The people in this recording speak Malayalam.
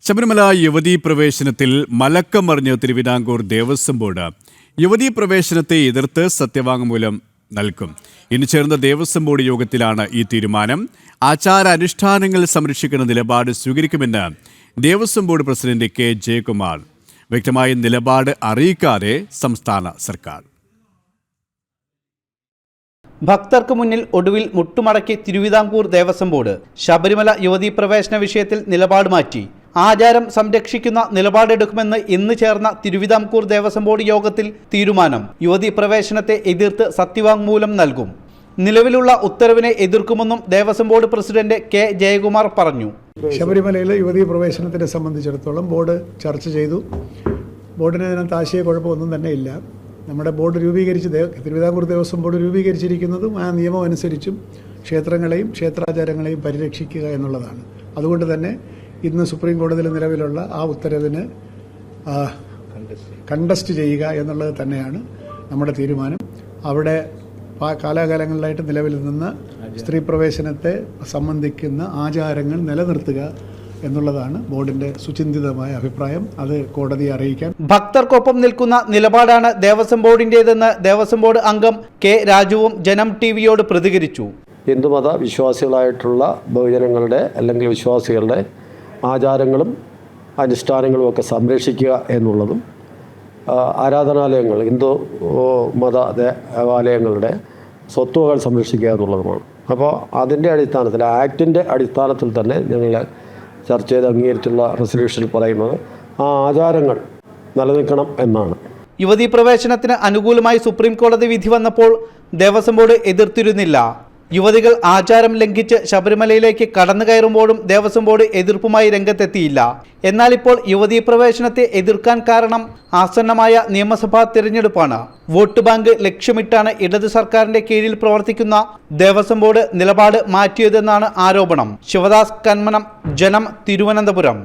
ശബരിമല യുവതീ പ്രവേശനത്തിൽ മലക്കമറിഞ്ഞ് തിരുവിതാംകൂർ ദേവസ്വം ബോർഡ്. യുവതീ പ്രവേശനത്തെ എതിർത്ത് സത്യവാങ്മൂലം നൽകും. ഇന്ന് ചേർന്ന ദേവസ്വം ബോർഡ് യോഗത്തിലാണ് ഈ തീരുമാനം. ആചാരാനുഷ്ഠാനങ്ങൾ സംരക്ഷിക്കുന്ന നിലപാട് സ്വീകരിക്കുമെന്ന് Devaswom board president K Jayakumar. വ്യക്തമായ നിലപാട് അറിയിക്കാതെ സംസ്ഥാന സർക്കാർ. ഭക്തർക്ക് മുന്നിൽ ഒടുവിൽ മുട്ടുമടക്കി തിരുവിതാംകൂർ ദേവസ്വം ബോർഡ്. ശബരിമല യുവതീ പ്രവേശന വിഷയത്തിൽ നിലപാട് മാറ്റി. ആചാരം സംരക്ഷിക്കുന്ന നിലപാടെടുക്കുമെന്ന് ഇന്ന് ചേർന്ന തിരുവിതാംകൂർ ദേവസ്വം ബോർഡ് യോഗത്തിൽ തീരുമാനം. യുവതീ പ്രവേശനത്തെ എതിർത്ത് സത്യവാങ്മൂലം നൽകും. നിലവിലുള്ള ഉത്തരവിനെ എതിർക്കുമെന്നും Devaswom board president K Jayakumar പറഞ്ഞു. ശബരിമലയിലെ യുവതീ പ്രവേശനത്തിനെ സംബന്ധിച്ചിടത്തോളം ബോർഡ് ചർച്ച ചെയ്തു. ബോർഡിന് അതിനകത്ത് ആശയക്കുഴപ്പമൊന്നും തന്നെ ഇല്ല. നമ്മുടെ ബോർഡ് തിരുവിതാംകൂർ ദേവസ്വം ബോർഡ് രൂപീകരിച്ചിരിക്കുന്നതും ആ നിയമം അനുസരിച്ചും ക്ഷേത്രങ്ങളെയും ക്ഷേത്രാചാരങ്ങളെയും പരിരക്ഷിക്കുക എന്നുള്ളതാണ്. അതുകൊണ്ട് തന്നെ ഇന്ന് സുപ്രീം കോടതിയിൽ നിലവിലുള്ള ആ ഉത്തരവിന് കണ്ടസ്റ്റ് ചെയ്യുക എന്നുള്ളത് തന്നെയാണ് നമ്മുടെ തീരുമാനം. അവിടെ കാലാകാലങ്ങളിലായിട്ട് നിലവിൽ നിന്ന് സ്ത്രീ പ്രവേശനത്തെ സംബന്ധിക്കുന്ന ആചാരങ്ങൾ നിലനിർത്തുക എന്നുള്ളതാണ് ബോർഡിന്റെ സുചിന്തിതമായ അഭിപ്രായം. അത് കോടതിയെ അറിയിക്കാൻ ഭക്തർക്കൊപ്പം നിൽക്കുന്ന നിലപാടാണ് ദേവസ്വം ബോർഡിന്റേതെന്ന് ദേവസ്വം ബോർഡ് അംഗം കെ രാജുവും ജനം ടിവിയോട് പ്രതികരിച്ചു. ഹിന്ദുമത വിശ്വാസികളായിട്ടുള്ള ബഹുജനങ്ങളുടെ അല്ലെങ്കിൽ വിശ്വാസികളുടെ ആചാരങ്ങളും അനുഷ്ഠാനങ്ങളും ഒക്കെ സംരക്ഷിക്കുക എന്നുള്ളതും ആരാധനാലയങ്ങൾ ഹിന്ദു മത ദേവാലയങ്ങളുടെ സ്വത്തുവകൾ സംരക്ഷിക്കുക എന്നുള്ളതുമാണ്. അപ്പോൾ അതിൻ്റെ അടിസ്ഥാനത്തിൽ ആക്ടിൻ്റെ അടിസ്ഥാനത്തിൽ തന്നെ ഞങ്ങൾ ചർച്ച ചെയ്ത് അംഗീകരിച്ചുള്ള റെസൊല്യൂഷനിൽ പറയുന്നത് ആ ആചാരങ്ങൾ നിലനിൽക്കണം എന്നാണ്. യുവതീ പ്രവേശനത്തിന് അനുകൂലമായി സുപ്രീം കോടതി വിധി വന്നപ്പോൾ ദേവസ്വം ബോർഡ് എതിർത്തിരുന്നില്ല. യുവതികൾ ആചാരം ലംഘിച്ച് ശബരിമലയിലേക്ക് കടന്നു കയറുമ്പോഴും ദേവസ്വം ബോർഡ് എതിർപ്പുമായി രംഗത്തെത്തിയില്ല. എന്നാൽ ഇപ്പോൾ യുവതീ പ്രവേശനത്തെ എതിർക്കാൻ കാരണം ആസന്നമായ നിയമസഭാ തിരഞ്ഞെടുപ്പാണ്. വോട്ട് ബാങ്ക് ലക്ഷ്യമിട്ടാണ് ഇടത് സർക്കാരിന്റെ കീഴിൽ പ്രവർത്തിക്കുന്ന ദേവസ്വം ബോർഡ് നിലപാട് മാറ്റിയതെന്നാണ് ആരോപണം. ശിവദാസ് കന്മനം, ജനം, തിരുവനന്തപുരം.